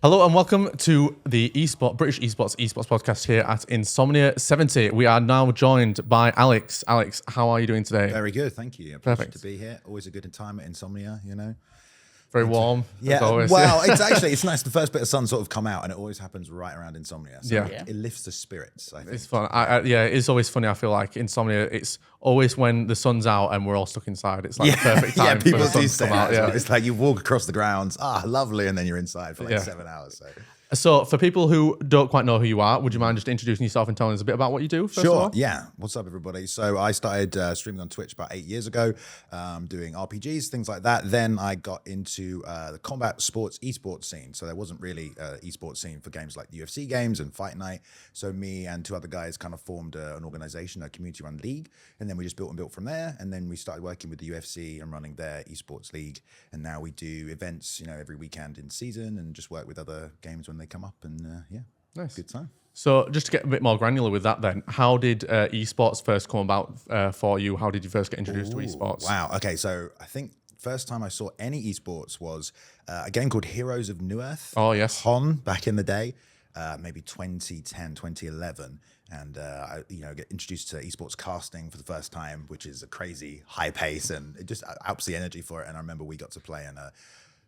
Hello and welcome to the British Esports podcast here at Insomnia 70. We are now joined by Alex. Alex, how are you doing today? Very good, thank you. A pleasure Perfect. to be here. Always a good time at Insomnia, you know. Very warm, as always. Well, it's nice. The first bit of sun sort of come out, and it always happens right around Insomnia. So it lifts the spirits, I think. It's fun. It's always funny. I feel like Insomnia, it's always when the sun's out and we're all stuck inside. It's like the perfect time people for the do sun to say come out. that. Well. It's like you walk across the grounds, lovely, and then you're inside for like 7 hours. So for people who don't quite know who you are, would you mind just introducing yourself and telling us a bit about what you do, first of all? Yeah. What's up, everybody? So I started streaming on Twitch about 8 years ago, doing RPGs, things like that. Then I got into the combat sports esports scene. So there wasn't really an esports scene for games like UFC games and Fight Night. So me and two other guys kind of formed an organization, a community-run league. And then we just built from there. And then we started working with the UFC and running their esports league. And now we do events, every weekend in season and just work with other games when they come up, and Nice. Good time. So just to get a bit more granular with that then, how did esports first come about for you? How did you first get introduced to esports? Wow, okay, so I think first time I saw any esports was a game called Heroes of New Earth. Oh, yes. HON, back in the day, maybe 2010, 2011. And I get introduced to esports casting for the first time, which is a crazy high pace, and it just ups the energy for it. And I remember we got to play in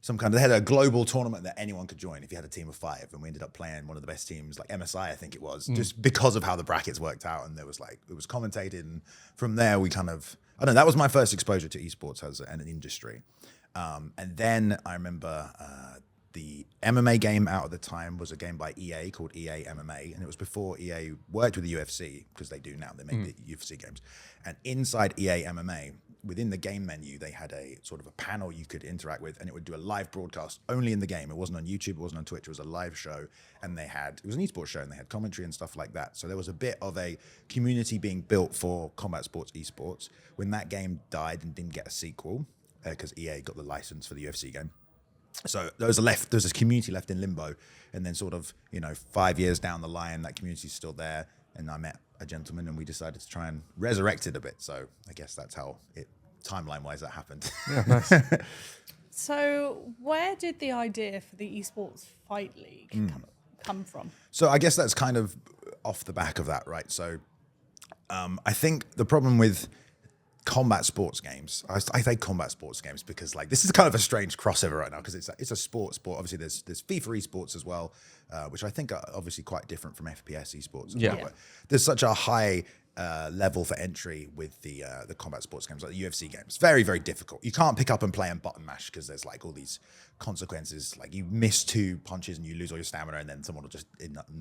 they had a global tournament that anyone could join if you had a team of 5, and we ended up playing one of the best teams, like MSI, I think it was, just because of how the brackets worked out, and it was commentated, and from there we that was my first exposure to esports as an industry. And then I remember the MMA game out at the time was a game by EA called EA MMA, and it was before EA worked with the UFC, because they do now, they make the UFC games. And inside EA MMA, within the game menu, they had a sort of a panel you could interact with, and it would do a live broadcast only in the game. It wasn't on YouTube, it wasn't on Twitch, it was a live show, and it was an esports show, and they had commentary and stuff like that. So there was a bit of a community being built for combat sports esports. When that game died and didn't get a sequel, because EA got the license for the UFC game, so there's a community left in limbo, and then sort of 5 years down the line, that community's still there, and I met a gentleman, and we decided to try and resurrect it a bit. So I guess that's how timeline-wise that happened. Yeah, nice. So where did the idea for the Esports Fight League come from? So I guess that's kind of off the back of that, right? So I think the problem with combat sports games, I say combat sports games because this is kind of a strange crossover right now, because it's a sport. Obviously, there's FIFA esports as well, which I think are obviously quite different from FPS esports. Well, but there's such a high level for entry with the combat sports games, like the UFC games. Very, very difficult. You can't pick up and play and button mash, because there's all these consequences. Like you miss 2 punches and you lose all your stamina, and then someone will just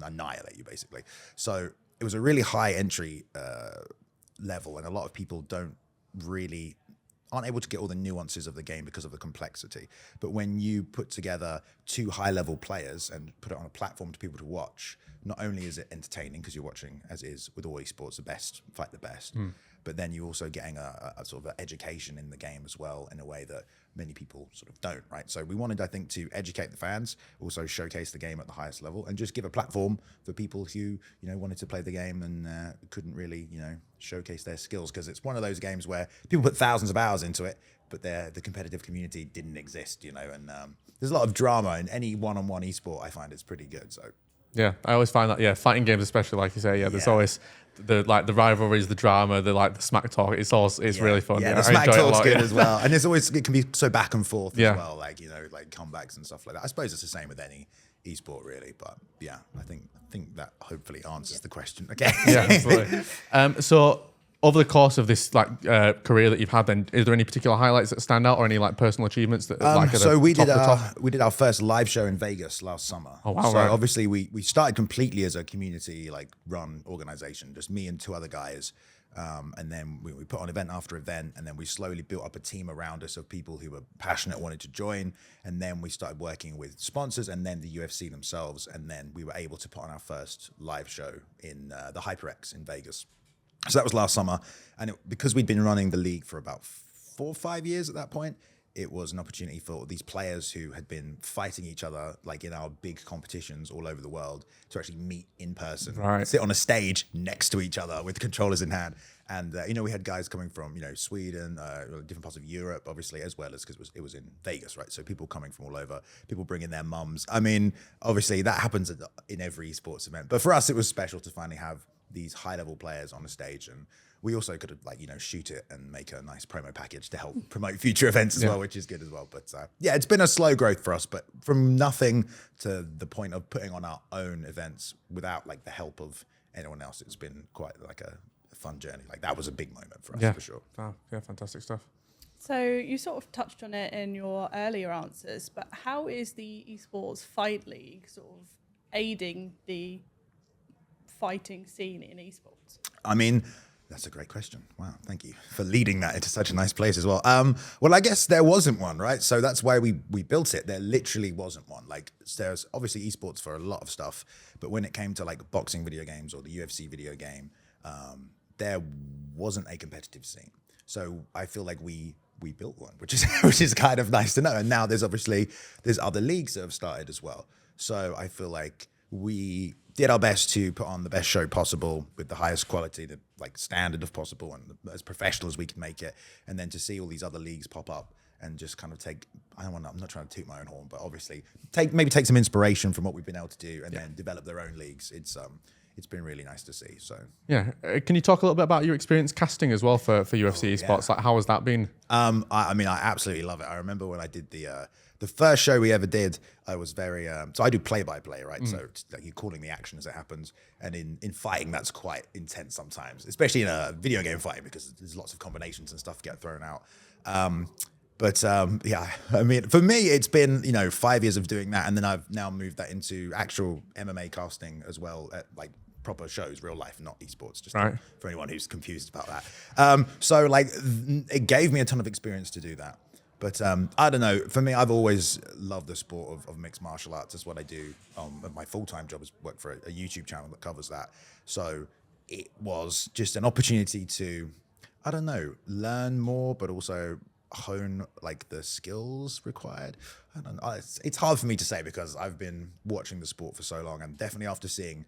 annihilate you, basically. So it was a really high entry level, and a lot of people aren't able to get all the nuances of the game because of the complexity. But when you put together 2 high-level players and put it on a platform to people to watch, not only is it entertaining, because you're watching, as is with all esports, the best fight the best, but then you're also getting a sort of education in the game as well, in a way that many people sort of don't, right? So we wanted, I think, to educate the fans, also showcase the game at the highest level, and just give a platform for people who, wanted to play the game and couldn't really, showcase their skills, because it's one of those games where people put thousands of hours into it, but the competitive community didn't exist, and there's a lot of drama in any one-on-one esport. I find it's pretty good. So yeah, I always find that, fighting games especially, like you say, there's always the rivalries, the drama, the smack talk. It's really fun. Yeah, the smack talk's good as well, and it can be so back and forth as well, like comebacks and stuff like that. I suppose it's the same with any esport, really, but I think that hopefully answers the question. Okay. Yeah, absolutely. So over the course of this career that you've had, then is there any particular highlights that stand out, or any personal achievements that so we did our first live show in Vegas last summer. Oh wow! So obviously we started completely as a community run organization, just me and 2 other guys, and then we put on event after event, and then we slowly built up a team around us of people who were passionate, wanted to join, and then we started working with sponsors, and then the UFC themselves, and then we were able to put on our first live show in the HyperX in Vegas. So that was last summer, and because we'd been running the league for about 4 or 5 years at that point, it was an opportunity for these players who had been fighting each other like in our big competitions all over the world to actually meet in person, sit on a stage next to each other with controllers in hand. And, we had guys coming from, Sweden, different parts of Europe, obviously, as well as because it was in Vegas, right? So people coming from all over, people bringing their mums. I mean, obviously that happens in every esports event. But for us, it was special to finally have these high-level players on the stage. And we also could have, shoot it and make a nice promo package to help promote future events as well, which is good as well. But it's been a slow growth for us, but from nothing to the point of putting on our own events without like the help of anyone else, it's been quite like a fun journey. Like that was a big moment for us for sure. Oh, yeah, fantastic stuff. So you sort of touched on it in your earlier answers, but how is the Esports Fight League sort of aiding the fighting scene in esports? I mean, that's a great question. Wow, thank you for leading that into such a nice place as well. Well, I guess there wasn't one, right? So that's why we built it. There literally wasn't one. Like there's obviously esports for a lot of stuff, but when it came to like boxing video games or the UFC video game, there wasn't a competitive scene. So I feel like we built one, which is kind of nice to know. And now there's other leagues that have started as well. So I feel like we did our best to put on the best show possible with the highest quality, the like standard of possible, and as professional as we can make it. And then to see all these other leagues pop up and just kind of I'm not trying to toot my own horn, but obviously maybe take some inspiration from what we've been able to do and then develop their own leagues. It's been really nice to see. So yeah, can you talk a little bit about your experience casting as well for UFC esports? Like how has that been? I mean, I absolutely love it. I remember when I did the first show we ever did. I was very so I do play-by-play, right? So it's like you're calling the action as it happens, and in fighting that's quite intense sometimes, especially in a video game fighting because there's lots of combinations and stuff get thrown out. But I mean, for me, it's been 5 years of doing that, and then I've now moved that into actual MMA casting as well at like proper shows, real life, not esports, just for anyone who's confused about that. So like it gave me a ton of experience to do that. But I don't know, for me, I've always loved the sport of mixed martial arts. That's what I do. My full-time job is work for a YouTube channel that covers that. So it was just an opportunity to, I don't know, learn more, but also hone like the skills required. I don't know. It's hard for me to say because I've been watching the sport for so long, and definitely after seeing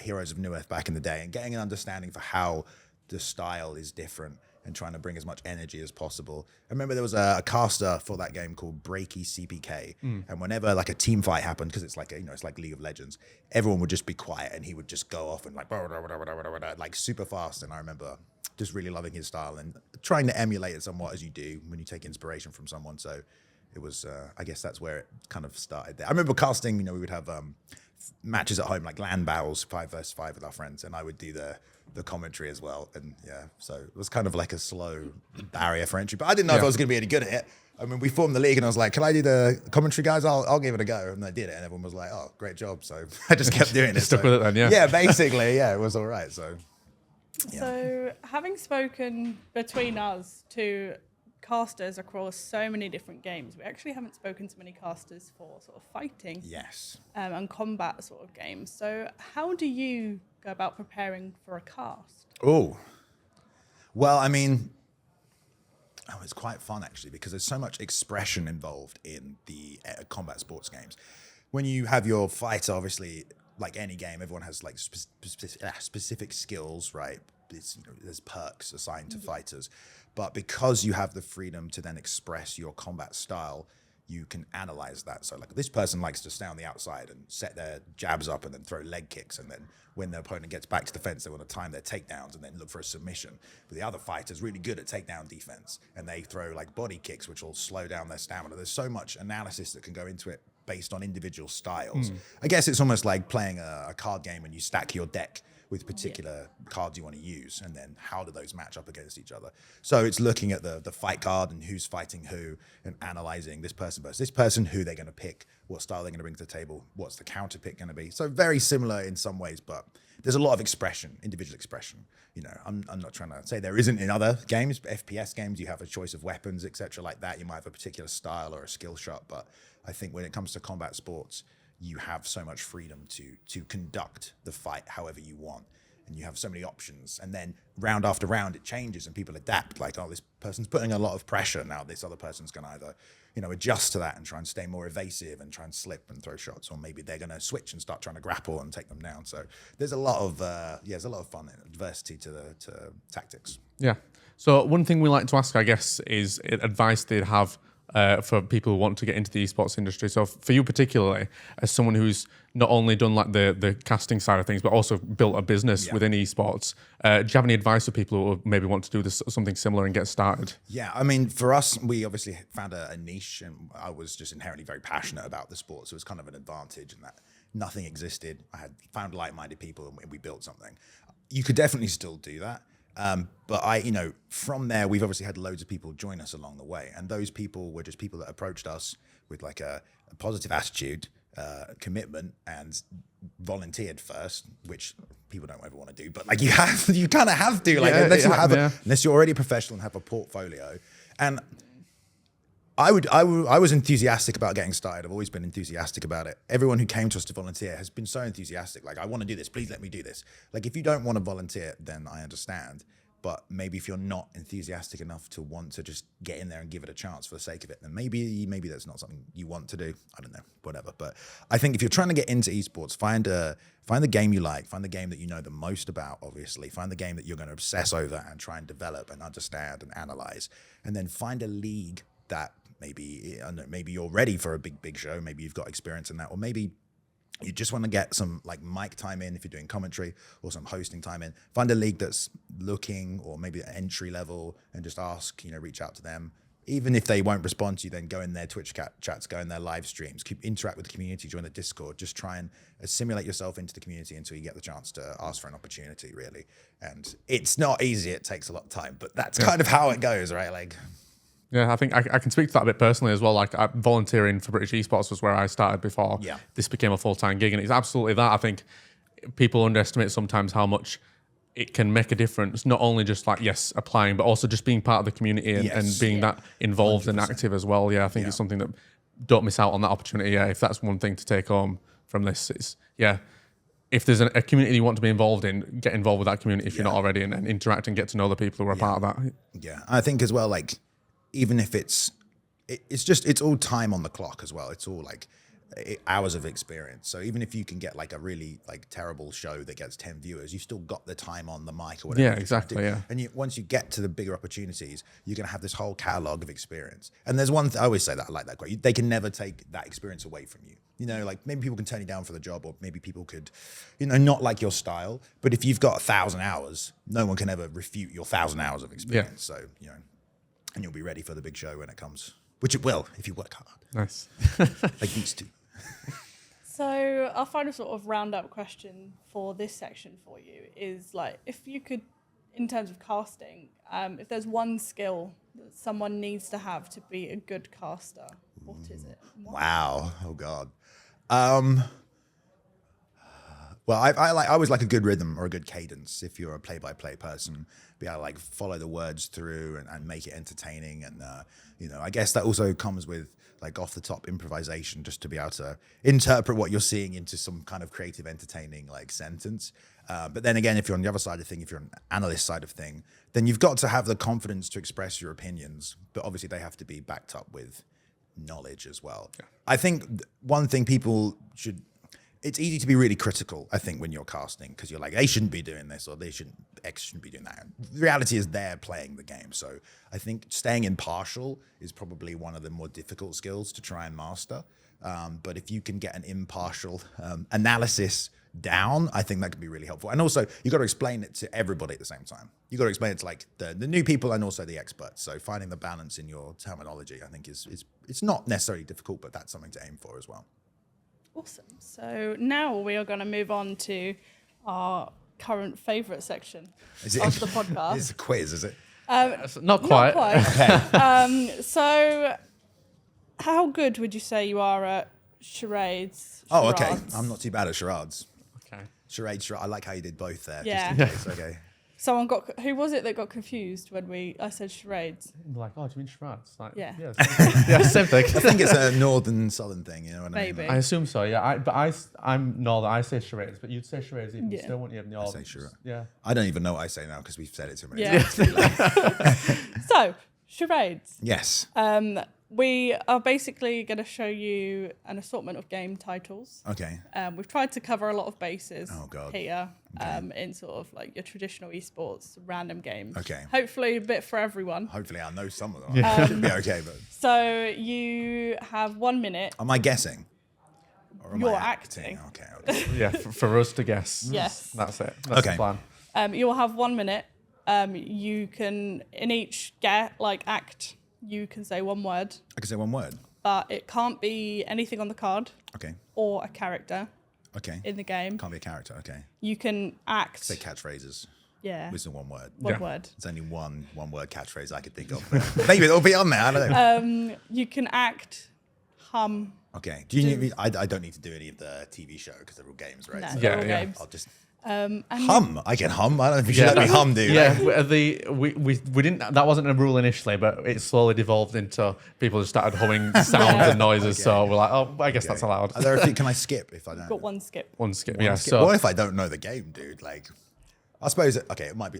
Heroes of New Earth back in the day and getting an understanding for how the style is different and trying to bring as much energy as possible. I remember there was a caster for that game called Breaky CPK, and whenever like a team fight happened, because it's like it's like League of Legends, everyone would just be quiet and he would just go off and like super fast. And I remember just really loving his style and trying to emulate it somewhat, as you do when you take inspiration from someone. So it was, I guess that's where it kind of started there. I remember casting, we would have matches at home, like LAN battles, 5 versus 5 with our friends, and I would do the commentary as well. And so it was kind of like a slow barrier for entry, but I didn't know if I was going to be any good at it. I mean, we formed the league and I was like, can I do the commentary, guys? I'll give it a go. And I did it, and everyone was like, oh, great job. So I just kept doing it. Stuck with it then, yeah. Yeah, basically, it was all right. So having spoken between us to casters across so many different games, we actually haven't spoken to many casters for sort of fighting and combat sort of games. So how do you go about preparing for a cast? Oh, well, I mean, it's quite fun actually, because there's so much expression involved in the combat sports games. When you have your fighter, obviously, like any game, everyone has like specific skills, right? There's perks assigned to fighters, but because you have the freedom to then express your combat style, you can analyze that. So like this person likes to stay on the outside and set their jabs up and then throw leg kicks, and then when their opponent gets back to the fence, they want to time their takedowns and then look for a submission. But the other fighter's really good at takedown defense, and they throw like body kicks, which will slow down their stamina. There's so much analysis that can go into it based on individual styles. I guess it's almost like playing a card game and you stack your deck with particular cards you want to use, and then how do those match up against each other. So it's looking at the fight card and who's fighting who, and analyzing this person versus this person, who they're going to pick, what style they're going to bring to the table, what's the counter pick going to be. So very similar in some ways, but there's a lot of expression, individual expression. I'm not trying to say there isn't in other games, but FPS games, you have a choice of weapons, etc. like that. You might have a particular style or a skill shot, but I think when it comes to combat sports, you have so much freedom to conduct the fight however you want. and you have so many options, and then round after round it changes and people adapt. Like, oh, this person's putting a lot of pressure now. This other person's going to either, adjust to that and try and stay more evasive and try and slip and throw shots, or maybe they're going to switch and start trying to grapple and take them down. So there's a lot of there's a lot of fun and diversity to tactics. Yeah. So one thing we like to ask, I guess, is advice they'd have for people who want to get into the esports industry. So for you particularly, as someone who's not only done like the casting side of things, but also built a business within esports, do you have any advice for people who maybe want to do something similar and get started? Yeah, I mean, for us, we obviously found a niche, and I was just inherently very passionate about the sport, so it was kind of an advantage in that nothing existed. I had found like-minded people, and we built something. You could definitely still do that. But from there, we've obviously had loads of people join us along the way. And those people were just people that approached us with like a positive attitude, commitment, and volunteered first, which people don't ever want to do. But like you kind of have to, like, unless you're already a professional and have a portfolio. And I was enthusiastic about getting started. I've always been enthusiastic about it. Everyone who came to us to volunteer has been so enthusiastic. Like, I want to do this. Please let me do this. Like, if you don't want to volunteer, then I understand. But maybe if you're not enthusiastic enough to want to just get in there and give it a chance for the sake of it, then maybe that's not something you want to do. I don't know, whatever. But I think if you're trying to get into esports, find the game you like, find the game that you know the most about, obviously. Find the game that you're going to obsess over and try and develop and understand and analyze. And then find a league that maybe you're ready for a big show. Maybe you've got experience in that, or maybe you just want to get some like mic time in if you're doing commentary, or some hosting time in. Find a league that's looking, or maybe at entry level, and just ask, reach out to them. Even if they won't respond to you, then go in their Twitch chats, go in their live streams, interact with the community, join the Discord. Just try and assimilate yourself into the community until you get the chance to ask for an opportunity, really. And it's not easy. It takes a lot of time, but that's kind of how it goes, right? Like, yeah, I think I can speak to that a bit personally as well. Like, volunteering for British Esports was where I started before this became a full-time gig. And it's absolutely that. I think people underestimate sometimes how much it can make a difference. Not only just like, applying, but also just being part of the community and being that involved 100%. And active as well. Yeah, I think it's something that don't miss out on that opportunity. Yeah, if that's one thing to take home from this, it's, if there's a community you want to be involved in, get involved with that community if you're not already, and interact and get to know the people who are part of that. Yeah, I think as well, like, even if it's all time on the clock as well. It's all like hours of experience. So even if you can get like a really like terrible show that gets 10 viewers, you've still got the time on the mic or whatever. Yeah, exactly. Yeah. And once you get to the bigger opportunities, you're going to have this whole catalog of experience. And there's one I always say that I like that quote. They can never take that experience away from you. Like maybe people can turn you down for the job, or maybe people could, not like your style. But if you've got 1,000 hours, no one can ever refute your 1,000 hours of experience. So, and you'll be ready for the big show when it comes, which it will if you work hard. Nice. Like these two. So our final sort of roundup question for this section for you is like, if you could, in terms of casting, if there's one skill that someone needs to have to be a good caster, what is it? Wow. Oh God. Well, I always like a good rhythm or a good cadence. If you're a play-by-play person, be able to like follow the words through and make it entertaining. And I guess that also comes with like off-the-top improvisation, just to be able to interpret what you're seeing into some kind of creative, entertaining like sentence. But then again, if you're on the other side of thing, if you're an analyst side of thing, then you've got to have the confidence to express your opinions. But obviously, they have to be backed up with knowledge as well. Yeah. I think one thing people should. It's easy to be really critical, I think, when you're casting, because you're like, they shouldn't be doing this, or X shouldn't be doing that. The reality is they're playing the game. So I think staying impartial is probably one of the more difficult skills to try and master. But if you can get an impartial analysis down, I think that could be really helpful. And also, you got to explain it to everybody at the same time. You got to explain it to like the new people and also the experts. So finding the balance in your terminology, I think it's not necessarily difficult, but that's something to aim for as well. Awesome. So now we are going to move on to our current favourite section of the podcast. It's a quiz, is it? Not quite. Okay. So how good would you say you are at charades? Oh, okay. I'm not too bad at charades. Okay. Charades. I like how you did both there. Yeah. Just in case. Okay. Someone who was it that got confused when I said charades? Like, oh, do you mean charades? Like, yeah. Yeah, same thing. I think it's a northern southern thing, you know what I mean? Maybe. I assume so, yeah. I'm northern, I say charades, but you'd say charades even still, wouldn't you? In the I audience? say charades. Yeah. I don't even know what I say now because we've said it too many Yeah. times. So, charades. Yes. We are basically going to show you an assortment of game titles. Okay. We've tried to cover a lot of bases here in sort of like your traditional esports, random games. Okay. Hopefully a bit for everyone. Hopefully I know some of them. It should be okay, but... So you have 1 minute. Am I guessing? Or am You're I acting. Okay. Yeah, for us to guess. Yes. That's it. That's the plan. You will have 1 minute. You can, in each act, you can say one word. I can say one word. But it can't be anything on the card. Okay. Or a character. Okay. In the game. Can't be a character. Okay. You can act. Say catchphrases. Yeah. With one word. One word. It's only one word catchphrase I could think of. Maybe it'll be on there. I don't know. You can act, hum. Okay. Do you need me? I don't need to do any of the TV show because they're all games, right? No, So they're all games. I'll just and hum. I can hum. I don't know if you should let me hum, dude. Yeah, we didn't. That wasn't a rule initially, but it slowly devolved into people just started humming sounds and noises. Okay. So we're like, oh, I guess that's allowed. Are there a few, can I skip if I don't? Got one skip. One skip. One Yeah. skip. So what if I don't know the game, dude? Like, I suppose. Okay, it might be.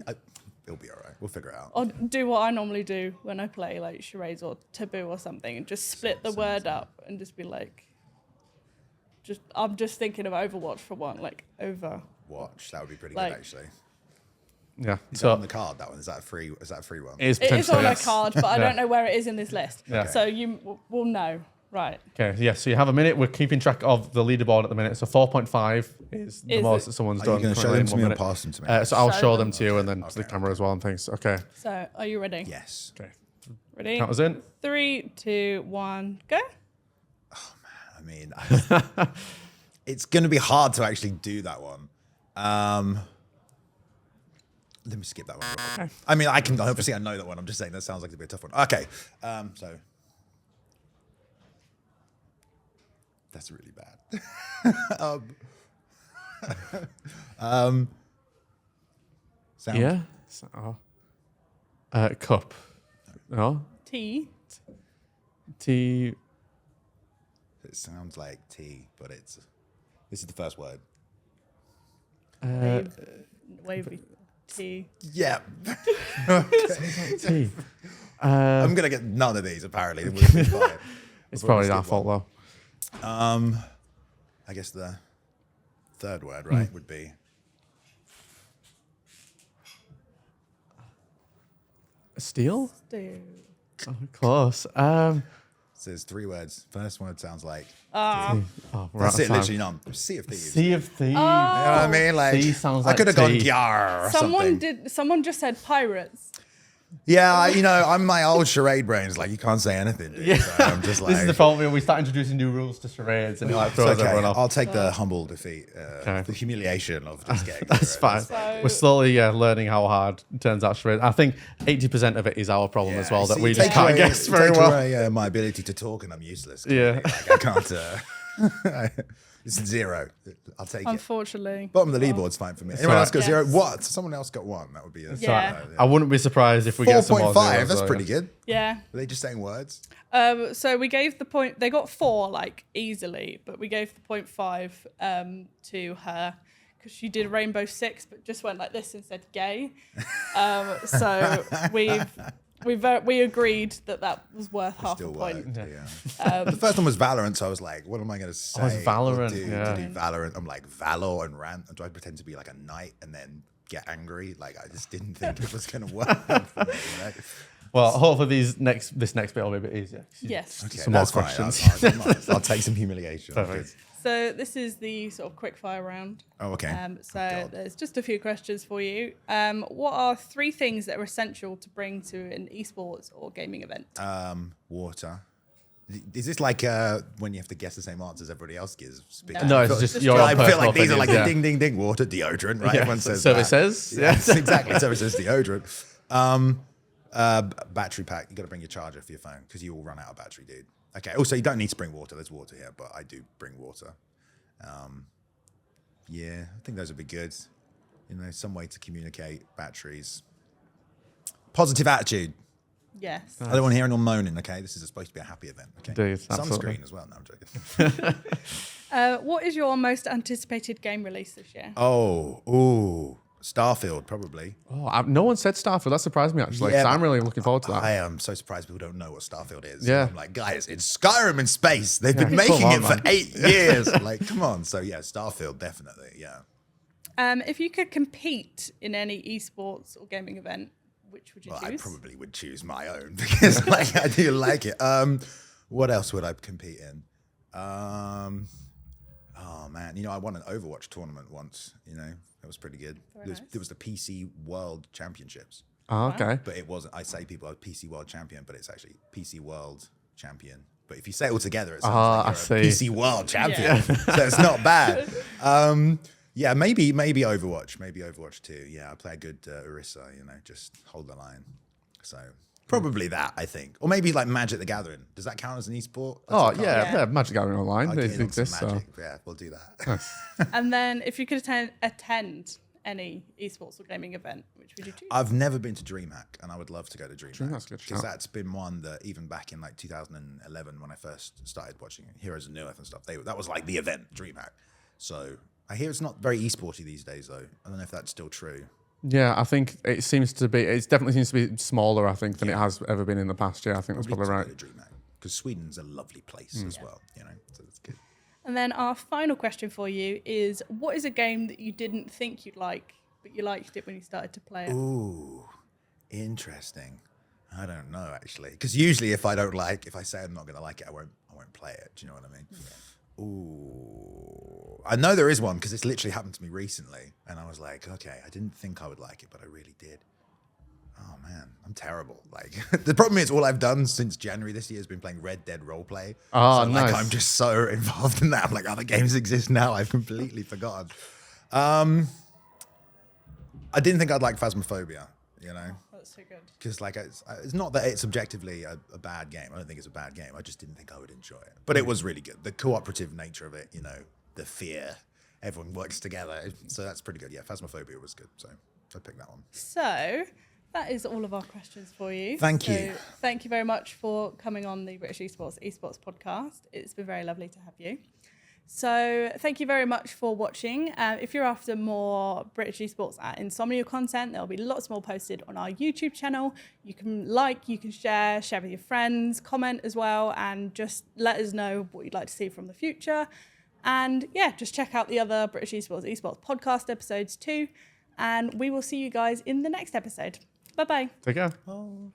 It'll be all right. We'll figure it out. Or do what I normally do when I play like charades or taboo or something, and just split the word up and just be like, I'm just thinking of Overwatch for one, like Watch. That would be pretty like, good, actually. Yeah. Is that on the card? That one is that a free? Is that a free one? It is on a card, but I don't know where it is in this list. Yeah. So you will know, right? Okay. Yeah. So you have a minute. We're keeping track of the leaderboard at the minute. So 4.5 is the most that someone's done. Are you going to show them to me or pass them to me? So I'll show them to you and then to the camera as well and things. Okay. So are you ready? Yes. Okay. Ready? Count us in. 3, 2, 1, go. Oh man, I mean, it's going to be hard to actually do that one. Let me skip that one. Okay. I mean, I can obviously I know that one. I'm just saying that sounds like it'd be a tough one. Okay, so that's really bad. Sound. Yeah. So, cup. No. T. T. It sounds like T, but this is the first word. Wavy. T. Yeah. T. I'm gonna get none of these apparently. It's probably our fault though. I guess the third word, right, would be Steel. Steel. Oh, close. So there's 3 words. First word sounds like right. That's it, literally none. Sea of Thieves. Sea of Thieves. You know what I mean? Like, Sea sounds I like could have gone tea. Yar or something. Someone just said pirates. Yeah, I'm my old charade brain. It's like, you can't say anything, dude. Yeah. So I'm just like... This is the problem when we start introducing new rules to charades and it like throws everyone off. I'll take the humble defeat, the humiliation of just getting That's fine. So- We're slowly learning how hard it turns out charades. I think 80% of it is our problem as well, that we just can't guess very well. Away, my ability to talk and I'm useless. Yeah. Like, I can't... It's 0. I'll take it. Unfortunately. Bottom of the leaderboard's fine for me. Anyone else got 0? What? Someone else got 1. That would be a... Yeah. I wouldn't be surprised if we get some more 4.5. zeros, That's though, pretty good. Yeah. Are they just saying words? So we gave the point. They got 4 like easily, but we gave the 0.5 to her because she did Rainbow Six, but just went like this and said gay. So we agreed that was worth half a point. Worked, yeah. The first one was Valorant, so I was like, what am I going to say? Oh, it's Valorant, to do yeah. Valorant. I'm like, Valor and rant. Do I pretend to be like a knight and then get angry? Like, I just didn't think it was going to work for me, you know? Well, hopefully this next bit will be a bit easier. Yes. Okay, some more that's fine. questions. I'll take some humiliation. Perfect. So this is the sort of quick fire round. Oh, okay. So there's just a few questions for you. What are 3 things that are essential to bring to an esports or gaming event? Water. Is this like when you have to guess the same answers everybody else gives? No, it's just your I feel personal like these are like opinions, ding, ding, ding, water, deodorant, right? Yeah. Everyone says So that. it says? Yes, exactly. So it says deodorant. Battery pack. You got to bring your charger for your phone because you will run out of battery, dude. Okay. Also, you don't need to bring water. There's water here, but I do bring water. Yeah, I think those would be good. You know, some way to communicate, batteries. Positive attitude. Yes. I don't want to hear anyone moaning, okay? This is supposed to be a happy event, okay? Indeed, sunscreen as well. No, I'm joking. What is your most anticipated game release this year? Starfield, probably. Oh, no one said Starfield. That surprised me, actually. Yeah, I'm really looking forward to that. I am so surprised people don't know what Starfield is. Yeah. I'm like, guys, it's Skyrim in space. They've been making it for 8 years. Like, come on. So, yeah, Starfield, definitely, yeah. If you could compete in any esports or gaming event, which would you choose? I probably would choose my own because like I do like it. What else would I compete in? Oh man, you know, I won an Overwatch tournament once. You know, it was pretty good. It was the PC World Championships. Oh, okay. But it wasn't. I say people are PC World Champion, but it's actually PC World Champion. But if you say it all together, it sounds like you're a PC World Champion. Yeah. So it's not bad. Yeah, maybe Overwatch. Maybe Overwatch 2. Yeah, I play a good Orisa, you know, just hold the line. So probably that, I think. Or maybe like Magic the Gathering. Does that count as an esport? Yeah, Magic Gathering Online. It exists. So. Yeah, we'll do that. And then if you could attend any esports or gaming event, which would you choose? I've never been to DreamHack, and I would love to go to DreamHack. Because that's been one that even back in like 2011 when I first started watching Heroes of New Earth and stuff, that was like the event, DreamHack. So I hear it's not very esporty these days, though. I don't know if that's still true. Yeah, I think it definitely seems to be smaller, I think, than it has ever been in the past. Yeah, I think that's probably right. Because Sweden's a lovely place as well, you know, so that's good. And then our final question for you is, what is a game that you didn't think you'd like, but you liked it when you started to play it? Ooh, interesting. I don't know, actually. Because usually if I say I'm not going to like it, I won't play it. Do you know what I mean? Yeah. Ooh. I know there is one because it's literally happened to me recently. And I was like, okay, I didn't think I would like it, but I really did. Oh, man, I'm terrible. Like, the problem is all I've done since January this year has been playing Red Dead Roleplay. Oh, so, nice. Like, I'm just so involved in that. I'm like, other games exist now. I've completely forgotten. I didn't think I'd like Phasmophobia, you know? That's so good. Because like it's not that it's objectively a bad game. I don't think it's a bad game. I just didn't think I would enjoy it. But it was really good. The cooperative nature of it, you know, the fear, everyone works together. So that's pretty good. Yeah, Phasmophobia was good. So I picked that one. So that is all of our questions for you. Thank you. Thank you very much for coming on the British Esports podcast. It's been very lovely to have you. So thank you very much for watching. If you're after more British Esports at Insomnia content, there'll be lots more posted on our YouTube channel. You can you can share with your friends, comment as well, and just let us know what you'd like to see from the future. And yeah, just check out the other British Esports podcast episodes too. And we will see you guys in the next episode. Bye-bye. Take care. Oh.